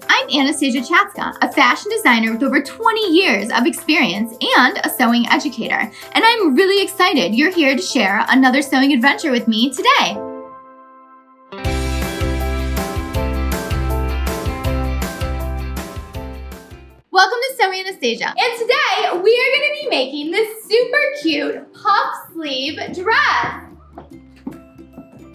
I'm Anastasia, a fashion designer with over 20 years of experience and a sewing educator, and I'm really excited you're here to share another sewing adventure with me today. Welcome to Sewing Anastasia, and today we are going to be making this super cute puff sleeve dress.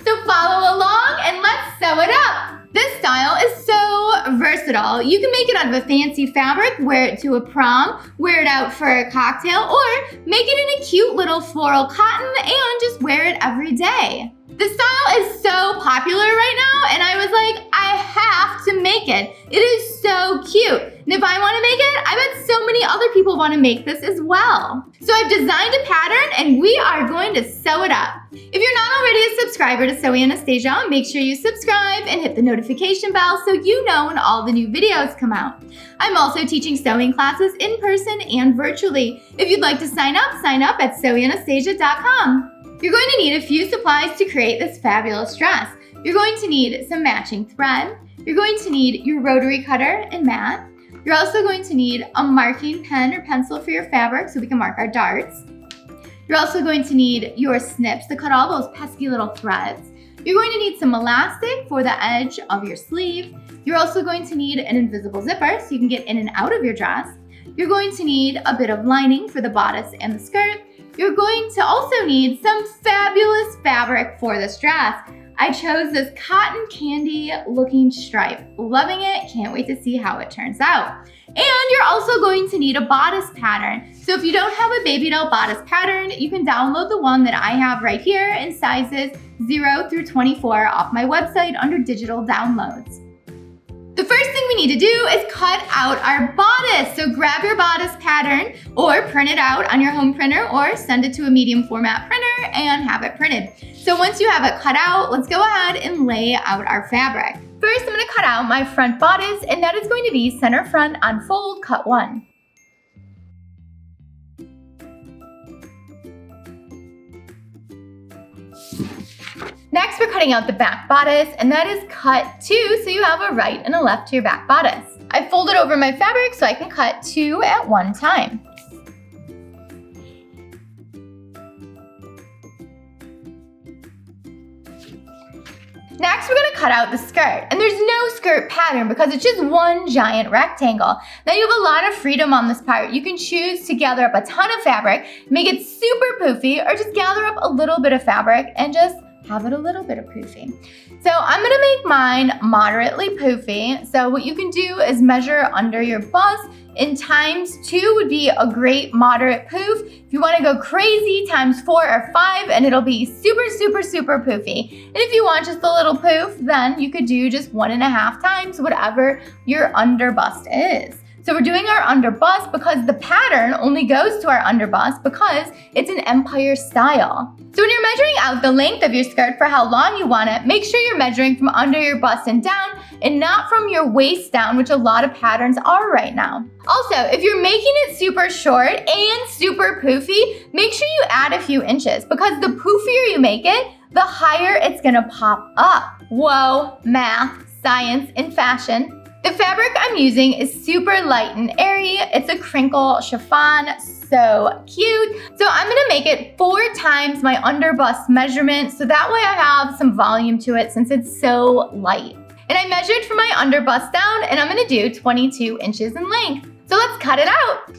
So follow along and let's sew it up. This style is so versatile. You can make it out of a fancy fabric, wear it to a prom, wear it out for a cocktail, or make it in a cute little floral cotton and just wear it every day. The style is so popular right now, and I was like, I have to make it. It is so cute. And if I want to make it, I bet so many other people want to make this as well. So I've designed a pattern, and we are going to sew it up. If you're not already a subscriber to Sewing Anastasia, make sure you subscribe and hit the notification bell so you know when all the new videos come out. I'm also teaching sewing classes in person and virtually. If you'd like to sign up at sewinganastasia.com. You're going to need a few supplies to create this fabulous dress. You're going to need some matching thread. You're going to need your rotary cutter and mat. You're also going to need a marking pen or pencil for your fabric so we can mark our darts. You're also going to need your snips to cut all those pesky little threads. You're going to need some elastic for the edge of your sleeve. You're also going to need an invisible zipper so you can get in and out of your dress. You're going to need a bit of lining for the bodice and the skirt. You're going to also need some fabulous fabric for this dress. I chose this cotton candy looking stripe. Loving it, can't wait to see how it turns out. And you're also going to need a bodice pattern. So if you don't have a Babydoll bodice pattern, you can download the one that I have right here in sizes 0 through 24 off my website under digital downloads. The first thing we need to do is cut out our bodice. So grab your bodice pattern or print it out on your home printer or send it to a medium format printer and have it printed. So once you have it cut out, let's go ahead and lay out our fabric. First, I'm going to cut out my front bodice, and that is going to be center front on fold, cut 1. Next, we're cutting out the back bodice, and that is cut 2, so you have a right and a left to your back bodice. I folded over my fabric so I can cut 2 at one time. Next, we're going to cut out the skirt, and there's no skirt pattern because it's just one giant rectangle. Now you have a lot of freedom on this part. You can choose to gather up a ton of fabric, make it super poofy, or just gather up a little bit of fabric and just have it a little bit of poofy. So I'm gonna make mine moderately poofy. So what you can do is measure under your bust, and ×2 would be a great moderate poof. If you wanna go crazy, ×4 or 5, and it'll be super, super, super poofy. And if you want just a little poof, then you could do just 1.5 times whatever your under bust is. So we're doing our under bust because the pattern only goes to our under bust because it's an empire style. So when you're measuring out the length of your skirt for how long you want it, make sure you're measuring from under your bust and down and not from your waist down, which a lot of patterns are right now. Also, if you're making it super short and super poofy, make sure you add a few inches because the poofier you make it, the higher it's gonna pop up. Whoa, math, science, and fashion. The fabric I'm using is super light and airy. It's a crinkle chiffon, so cute. So I'm gonna make it 4 times my under bust measurement, so that way I have some volume to it since it's so light. And I measured from my under bust down, and I'm gonna do 22 inches in length. So let's cut it out.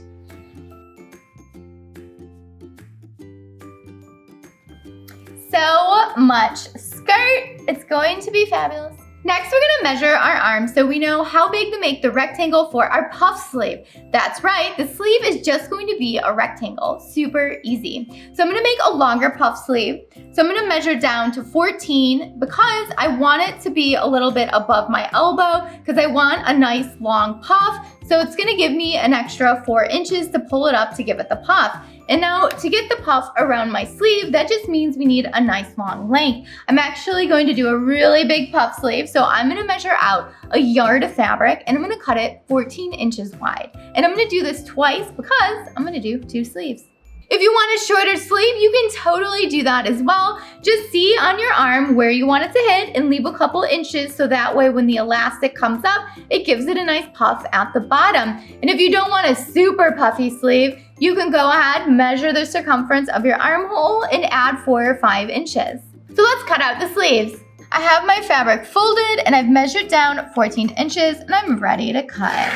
So much skirt, it's going to be fabulous. Next, we're gonna measure our arms so we know how big to make the rectangle for our puff sleeve. That's right, the sleeve is just going to be a rectangle, super easy. So I'm gonna make a longer puff sleeve. So I'm gonna measure down to 14 because I want it to be a little bit above my elbow because I want a nice long puff. So it's gonna give me an extra 4 inches to pull it up to give it the puff. And now to get the puff around my sleeve, that just means we need a nice long length. I'm actually going to do a really big puff sleeve, so I'm gonna measure out a yard of fabric and I'm gonna cut it 14 inches wide. And I'm gonna do this twice because I'm gonna do 2 sleeves. If you want a shorter sleeve, you can totally do that as well. Just see on your arm where you want it to hit and leave a couple inches so that way when the elastic comes up, it gives it a nice puff at the bottom. And if you don't want a super puffy sleeve, you can go ahead, measure the circumference of your armhole and add 4 or 5 inches. So let's cut out the sleeves. I have my fabric folded and I've measured down 14 inches and I'm ready to cut.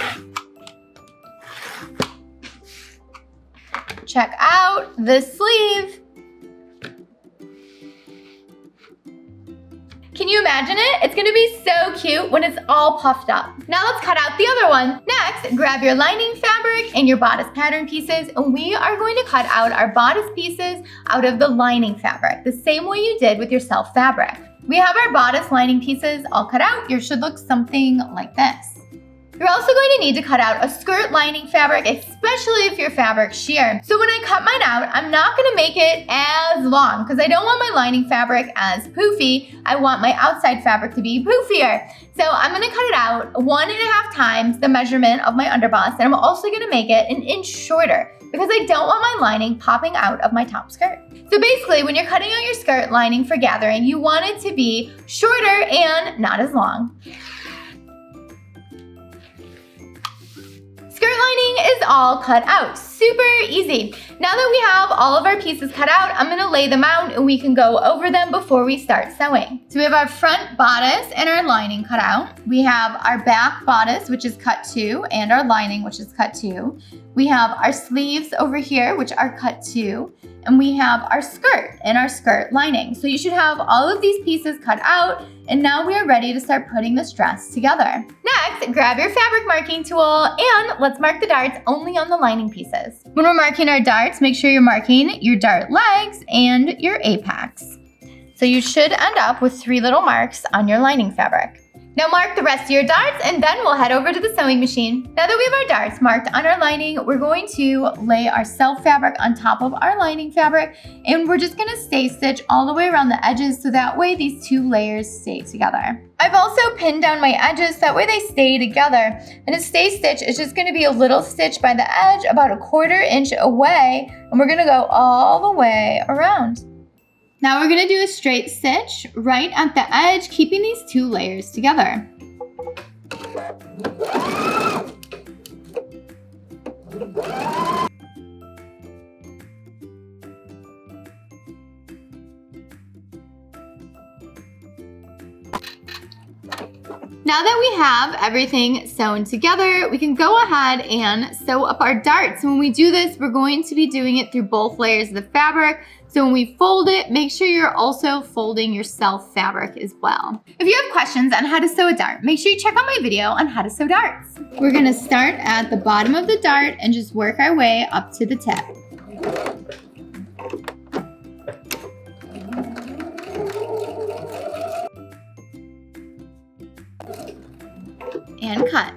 Check out this sleeve. Can you imagine it? It's gonna be so cute when it's all puffed up. Now let's cut out the other one. Next, grab your lining fabric and your bodice pattern pieces, and we are going to cut out our bodice pieces out of the lining fabric, the same way you did with your self fabric. We have our bodice lining pieces all cut out. Yours should look something like this. You're also going to need to cut out a skirt lining fabric, especially if your fabric's sheer. So when I cut mine out, I'm not gonna make it as long because I don't want my lining fabric as poofy. I want my outside fabric to be poofier. So I'm gonna cut it out 1.5 times the measurement of my underbust, and I'm also gonna make it an inch shorter because I don't want my lining popping out of my top skirt. So basically, when you're cutting out your skirt lining for gathering, you want it to be shorter and not as long. Skirt lining is all cut out, super easy. Now that we have all of our pieces cut out, I'm gonna lay them out and we can go over them before we start sewing. So we have our front bodice and our lining cut out. We have our back bodice, which is cut too, and our lining, which is cut too. We have our sleeves over here, which are cut too, and we have our skirt and our skirt lining. So you should have all of these pieces cut out, and now we are ready to start putting this dress together. Next, grab your fabric marking tool and let's mark the darts only on the lining pieces. When we're marking our darts, make sure you're marking your dart legs and your apex. So you should end up with 3 little marks on your lining fabric. Now mark the rest of your darts and then we'll head over to the sewing machine. Now that we have our darts marked on our lining, we're going to lay our self fabric on top of our lining fabric, and we're just gonna stay stitch all the way around the edges so that way these 2 layers stay together. I've also pinned down my edges that way they stay together, and a stay stitch is just gonna be a little stitch by the edge about 1/4 inch away, and we're gonna go all the way around. Now we're gonna do a straight stitch right at the edge, keeping these 2 layers together. Now that we have everything sewn together, we can go ahead and sew up our darts. When we do this, we're going to be doing it through both layers of the fabric. So when we fold it, make sure you're also folding your self fabric as well. If you have questions on how to sew a dart, make sure you check out my video on how to sew darts. We're gonna start at the bottom of the dart and just work our way up to the tip. And cut.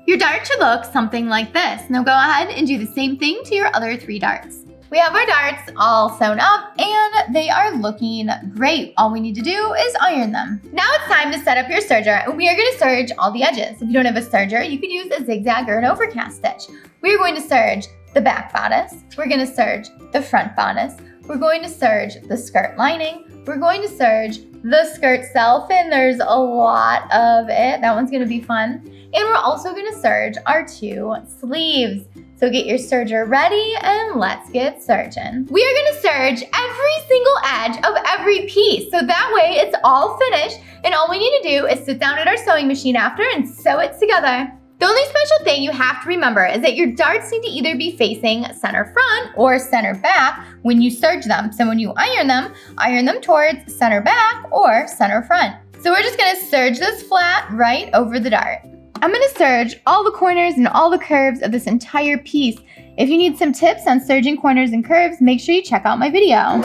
Your dart should look something like this. Now go ahead and do the same thing to your other 3 darts. We have our darts all sewn up and they are looking great. All we need to do is iron them. Now it's time to set up your serger, and we are going to serge all the edges. If you don't have a serger, you could use a zigzag or an overcast stitch. We're going to serge the back bodice. We're going to serge the front bodice. We're going to serge the skirt lining. We're going to serge the skirt self, and there's a lot of it. That one's gonna be fun. And we're also gonna serge our 2 sleeves. So get your serger ready and let's get serging. We are gonna serge every single edge of every piece. So that way it's all finished, and all we need to do is sit down at our sewing machine after and sew it together. The only special thing you have to remember is that your darts need to either be facing center front or center back when you serge them. So when you iron them towards center back or center front. So we're just gonna serge this flat right over the dart. I'm gonna serge all the corners and all the curves of this entire piece. If you need some tips on serging corners and curves, make sure you check out my video.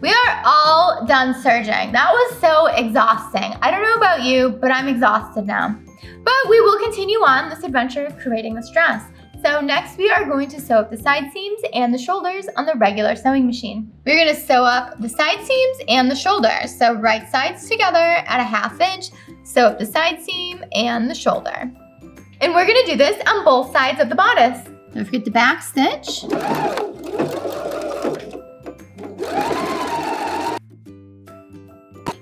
We are all done serging. That was so exhausting. I don't know about you, but I'm exhausted now. But we will continue on this adventure of creating this dress. So next we are going to sew up the side seams and the shoulders on the regular sewing machine. We're gonna sew up the side seams and the shoulders. So right sides together at a 1/2 inch, sew up the side seam and the shoulder. And we're gonna do this on both sides of the bodice. Don't forget the back stitch.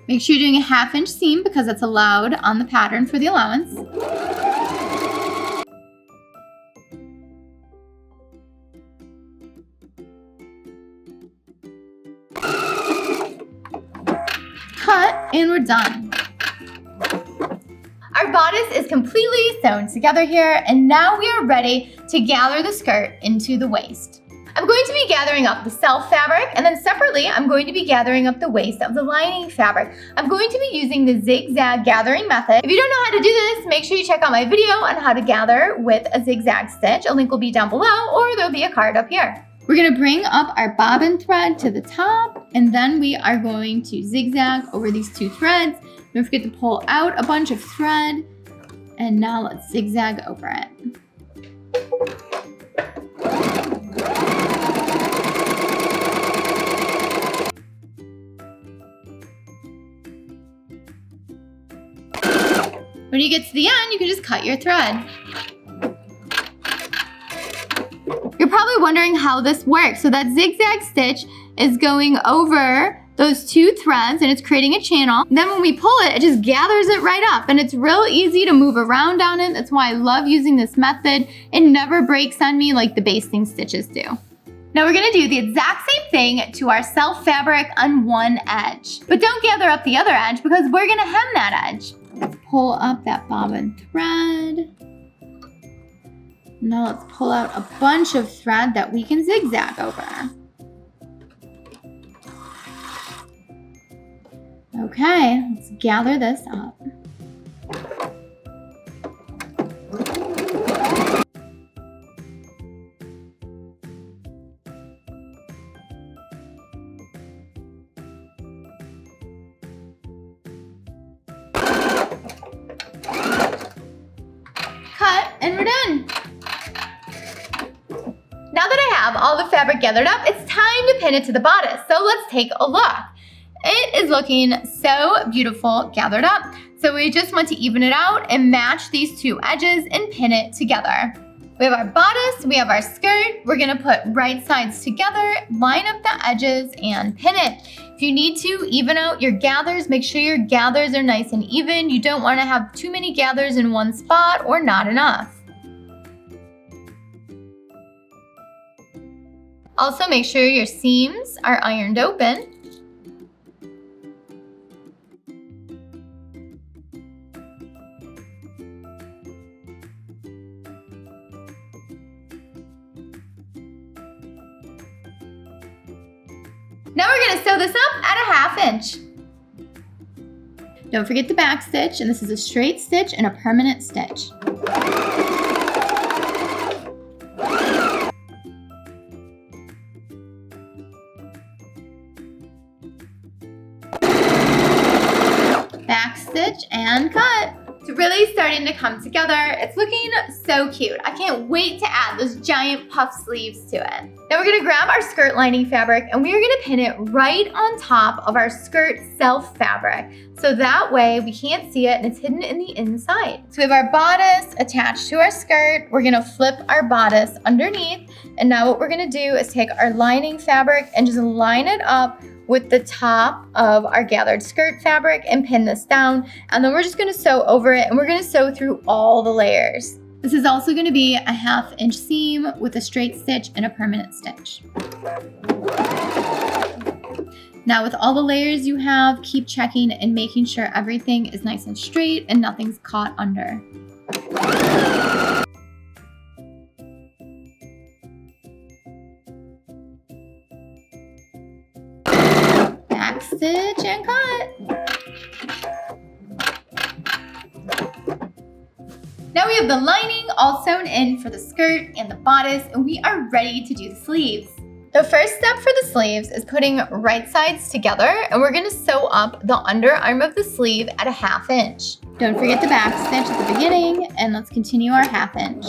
Make sure you're doing a 1/2 inch seam because that's allowed on the pattern for the allowance. Cut, and we're done. Our bodice is completely sewn together here, and now we are ready to gather the skirt into the waist. I'm going to be gathering up the self fabric, and then separately, I'm going to be gathering up the waist of the lining fabric. I'm going to be using the zigzag gathering method. If you don't know how to do this, make sure you check out my video on how to gather with a zigzag stitch. A link will be down below, or there'll be a card up here. We're gonna bring up our bobbin thread to the top, and then we are going to zigzag over these 2 threads. Don't forget to pull out a bunch of thread, and now let's zigzag over it. When you get to the end, you can just cut your thread. You're probably wondering how this works. So that zigzag stitch is going over those 2 threads and it's creating a channel. Then when we pull it, it just gathers it right up, and it's real easy to move around on it. That's why I love using this method. It never breaks on me like the basting stitches do. Now we're gonna do the exact same thing to our self fabric on one edge. But don't gather up the other edge because we're gonna hem that edge. Let's pull up that bobbin thread. Now let's pull out a bunch of thread that we can zigzag over. Okay, let's gather this up. Cut, and we're done. Now that I have all the fabric gathered up, it's time to pin it to the bodice. So let's take a look. It is looking so beautiful gathered up. So we just want to even it out and match these 2 edges and pin it together. We have our bodice, we have our skirt. We're gonna put right sides together, line up the edges, and pin it. If you need to even out your gathers, make sure your gathers are nice and even. You don't wanna have too many gathers in one spot or not enough. Also make sure your seams are ironed open. Now we're gonna sew this up at a 1/2 inch. Don't forget the back stitch, and this is a straight stitch and a permanent stitch. Back stitch and cut. It's really starting to come together. It's looking so cute. I can't wait to add those giant puff sleeves to it. Now we're gonna grab our skirt lining fabric and we are gonna pin it right on top of our skirt self fabric. So that way we can't see it and it's hidden in the inside. So we have our bodice attached to our skirt. We're gonna flip our bodice underneath. And now what we're gonna do is take our lining fabric and just line it up with the top of our gathered skirt fabric and pin this down. And then we're just gonna sew over it and we're gonna sew through all the layers. This is also gonna be a 1/2 inch seam with a straight stitch and a permanent stitch. Now with all the layers you have, keep checking and making sure everything is nice and straight and nothing's caught under. Back stitch and cut. Now we have the lining all sewn in for the skirt and the bodice, and we are ready to do the sleeves. The first step for the sleeves is putting right sides together, and we're gonna sew up the underarm of the sleeve at a 1/2 inch. Don't forget the back stitch at the beginning, and let's continue our 1/2 inch.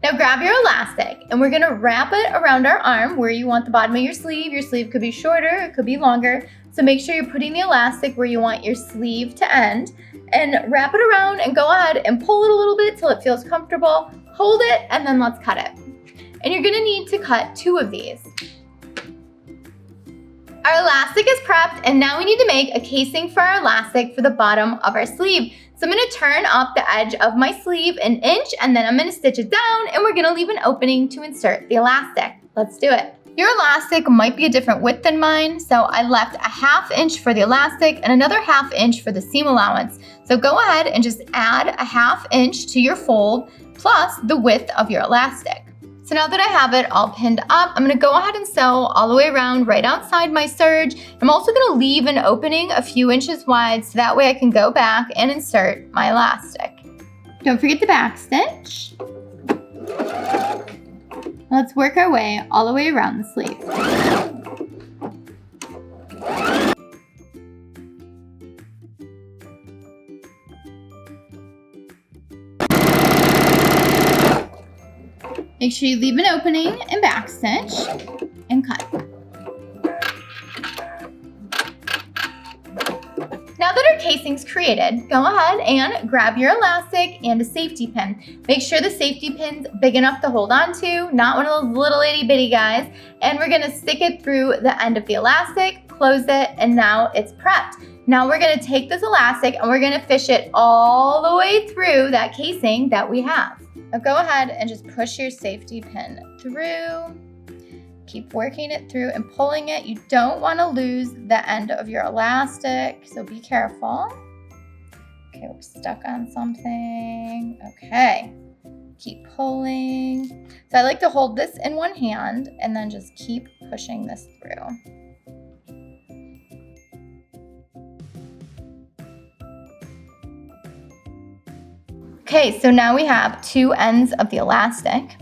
Now grab your elastic, and we're gonna wrap it around our arm where you want the bottom of your sleeve. Your sleeve could be shorter, it could be longer. So make sure you're putting the elastic where you want your sleeve to end, and wrap it around and go ahead and pull it a little bit till it feels comfortable. Hold it, and then let's cut it. And you're gonna need to cut 2 of these. Our elastic is prepped, and now we need to make a casing for our elastic for the bottom of our sleeve. So I'm gonna turn up the edge of my sleeve 1 inch, and then I'm gonna stitch it down, and we're gonna leave an opening to insert the elastic. Let's do it. Your elastic might be a different width than mine, so I left a 1/2 inch for the elastic and another 1/2 inch for the seam allowance. So go ahead and just add a 1/2 inch to your fold plus the width of your elastic. So now that I have it all pinned up, I'm gonna go ahead and sew all the way around right outside my serge. I'm also gonna leave an opening a few inches wide so that way I can go back and insert my elastic. Don't forget the back stitch. Let's work our way all the way around the sleeve. Make sure you leave an opening and back stitch and cut. Now that our casing's created, go ahead and grab your elastic and a safety pin. Make sure the safety pin's big enough to hold on to, not one of those little itty bitty guys. And we're gonna stick it through the end of the elastic, close it, and now it's prepped. Now we're gonna take this elastic and we're gonna fish it all the way through that casing that we have. Now go ahead and just push your safety pin through. Keep working it through and pulling it. You don't want to lose the end of your elastic, so be careful. Okay, we're stuck on something. Okay, keep pulling. So I like to hold this in one hand and then just keep pushing this through. Okay, so now we have 2 ends of the elastic.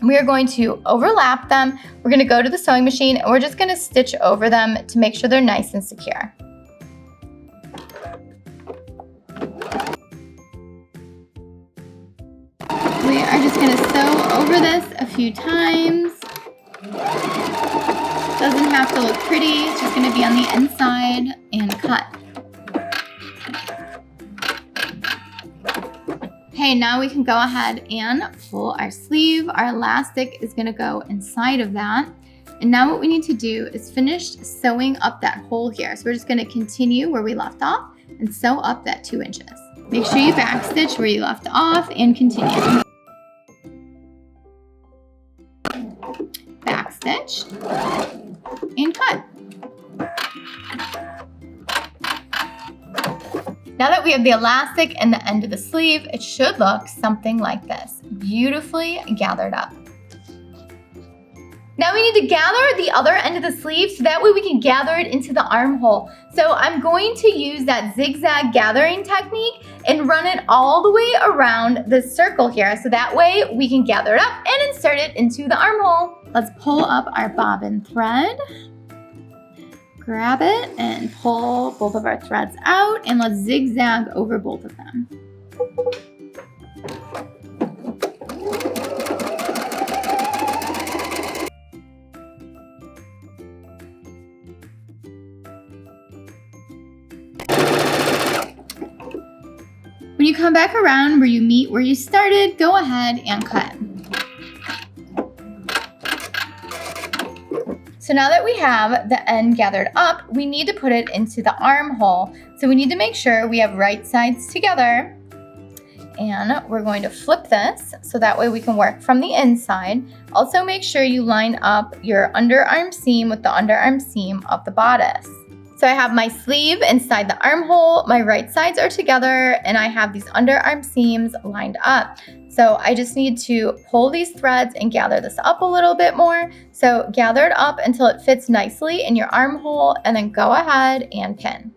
We are going to overlap them. We're gonna go to the sewing machine and we're just gonna stitch over them to make sure they're nice and secure. We are just gonna sew over this a few times. Doesn't have to look pretty, it's just gonna be on the inside and cut. Okay, now we can go ahead and pull our sleeve. Our elastic is gonna go inside of that. And now what we need to do is finish sewing up that hole here. So we're just gonna continue where we left off and sew up that 2 inches. Make sure you back stitch where you left off and continue. Back stitch and cut. Now that we have the elastic and the end of the sleeve, it should look something like this, beautifully gathered up. Now we need to gather the other end of the sleeve so that way we can gather it into the armhole. So I'm going to use that zigzag gathering technique and run it all the way around the circle here so that way we can gather it up and insert it into the armhole. Let's pull up our bobbin thread. Grab it and pull both of our threads out and let's zigzag over both of them. When you come back around where you meet where you started, go ahead and cut. So now that we have the end gathered up, we need to put it into the armhole. So we need to make sure we have right sides together. And we're going to flip this so that way we can work from the inside. Also make sure you line up your underarm seam with the underarm seam of the bodice. So I have my sleeve inside the armhole, my right sides are together, and I have these underarm seams lined up. So I just need to pull these threads and gather this up a little bit more. So gather it up until it fits nicely in your armhole and then go ahead and pin.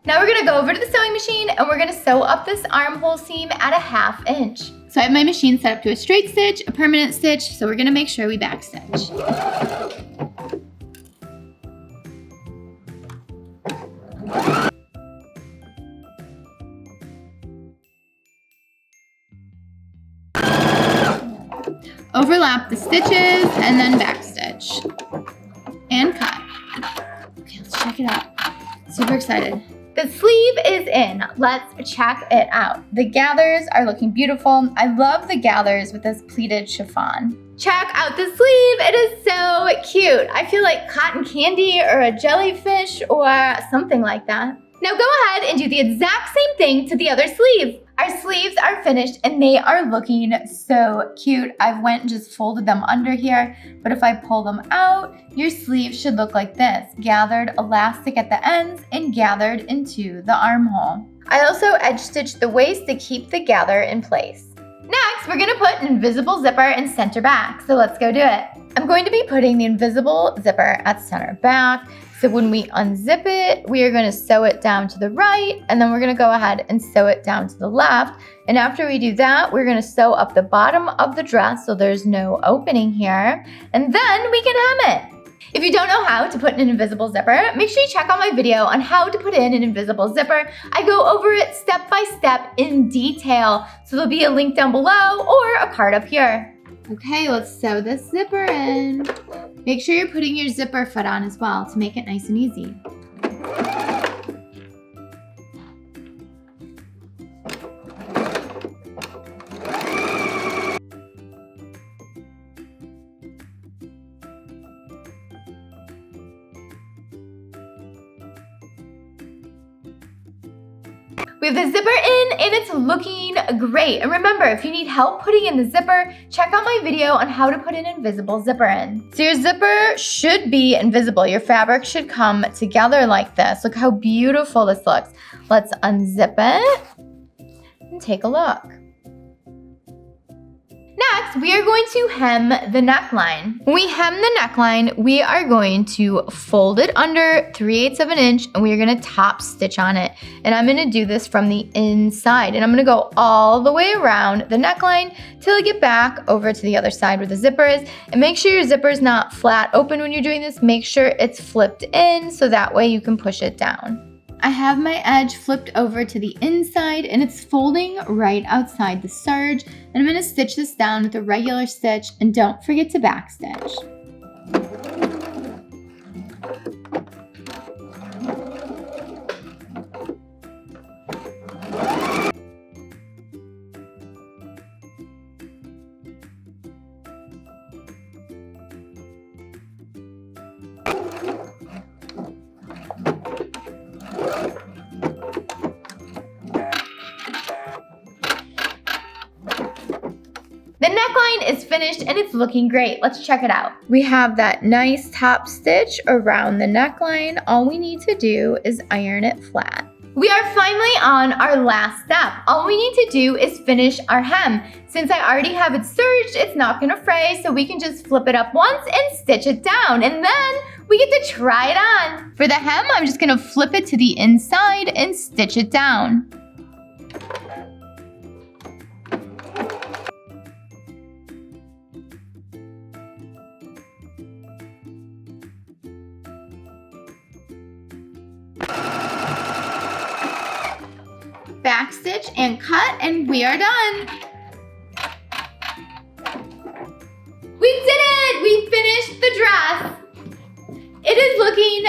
Now we're gonna go over to the sewing machine and we're gonna sew up this armhole seam at 1/2 inch. So I have my machine set up to a straight stitch, a permanent stitch, so we're gonna make sure we back stitch. Overlap the stitches and then backstitch. And cut. Okay, let's check it out. Super excited. The sleeve is in. Let's check it out. The gathers are looking beautiful. I love the gathers with this pleated chiffon. Check out the sleeve. It is so cute. I feel like cotton candy or a jellyfish or something like that. Now go ahead and do the exact same thing to the other sleeve. Our sleeves are finished and they are looking so cute. I went and just folded them under here, but if I pull them out, your sleeve should look like this. Gathered elastic at the ends and gathered into the armhole. I also edge stitched the waist to keep the gather in place. Next, we're gonna put an invisible zipper in center back, so let's go do it. I'm going to be putting the invisible zipper at center back. So when we unzip it, we are gonna sew it down to the right, and then we're gonna go ahead and sew it down to the left. And after we do that, we're gonna sew up the bottom of the dress so there's no opening here, and then we can hem it. If you don't know how to put in an invisible zipper, make sure you check out my video on how to put in an invisible zipper. I go over it step by step in detail, so there'll be a link down below or a card up here. Okay, let's sew this zipper in. Make sure you're putting your zipper foot on as well to make it nice and easy. We have the zipper in and it's looking great. And remember, if you need help putting in the zipper, check out my video on how to put an invisible zipper in. So your zipper should be invisible. Your fabric should come together like this. Look how beautiful this looks. Let's unzip it and take a look. Next, we are going to hem the neckline. When we hem the neckline, we are going to fold it under 3/8 of an inch and we are gonna top stitch on it. And I'm gonna do this from the inside. And I'm gonna go all the way around the neckline till I get back over to the other side where the zipper is. And make sure your zipper is not flat open when you're doing this. Make sure it's flipped in so that way you can push it down. I have my edge flipped over to the inside and it's folding right outside the serge. And I'm gonna stitch this down with a regular stitch and don't forget to backstitch. The neckline is finished and it's looking great. Let's check it out. We have that nice top stitch around the neckline. All we need to do is iron it flat. We are finally on our last step. All we need to do is finish our hem. Since I already have it serged, it's not gonna fray, so we can just flip it up once and stitch it down, and then we get to try it on. For the hem, I'm just gonna flip it to the inside and stitch it down. Backstitch and cut, and we are done. We did it! We finished the dress. It is looking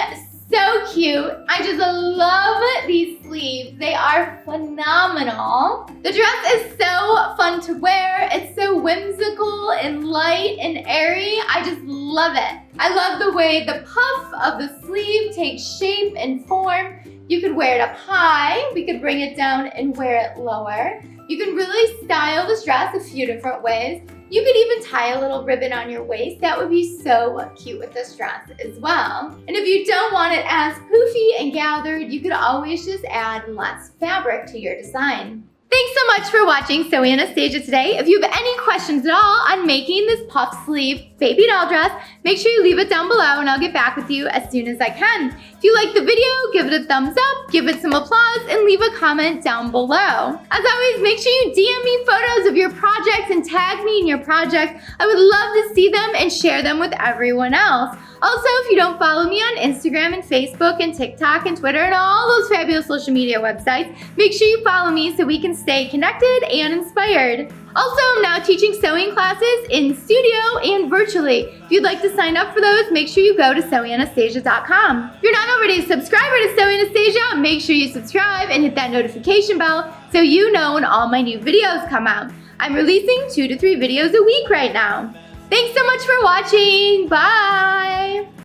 so cute. I just love these sleeves. They are phenomenal. The dress is so fun to wear. It's so whimsical and light and airy. I just love it. I love the way the puff of the sleeve takes shape and form. You could wear it up high. We could bring it down and wear it lower. You can really style this dress a few different ways. You could even tie a little ribbon on your waist. That would be so cute with this dress as well. And if you don't want it as poofy and gathered, you could always just add less fabric to your design. Thanks so much for watching Sewing Anastasia today. If you have any questions at all on making this puff sleeve baby doll dress, make sure you leave it down below and I'll get back with you as soon as I can. If you like the video, give it a thumbs up, give it some applause, and leave a comment down below. As always, make sure you DM me photos of your projects and tag me in your project. I would love to see them and share them with everyone else. Also, if you don't follow me on Instagram and Facebook and TikTok and Twitter and all those fabulous social media websites, make sure you follow me so we can stay connected and inspired. Also, I'm now teaching sewing classes in studio and virtually. If you'd like to sign up for those, make sure you go to sewinganastasia.com. If you're not already a subscriber to Sewing Anastasia, make sure you subscribe and hit that notification bell so you know when all my new videos come out. I'm releasing 2 to 3 videos a week right now. Thanks so much for watching. Bye!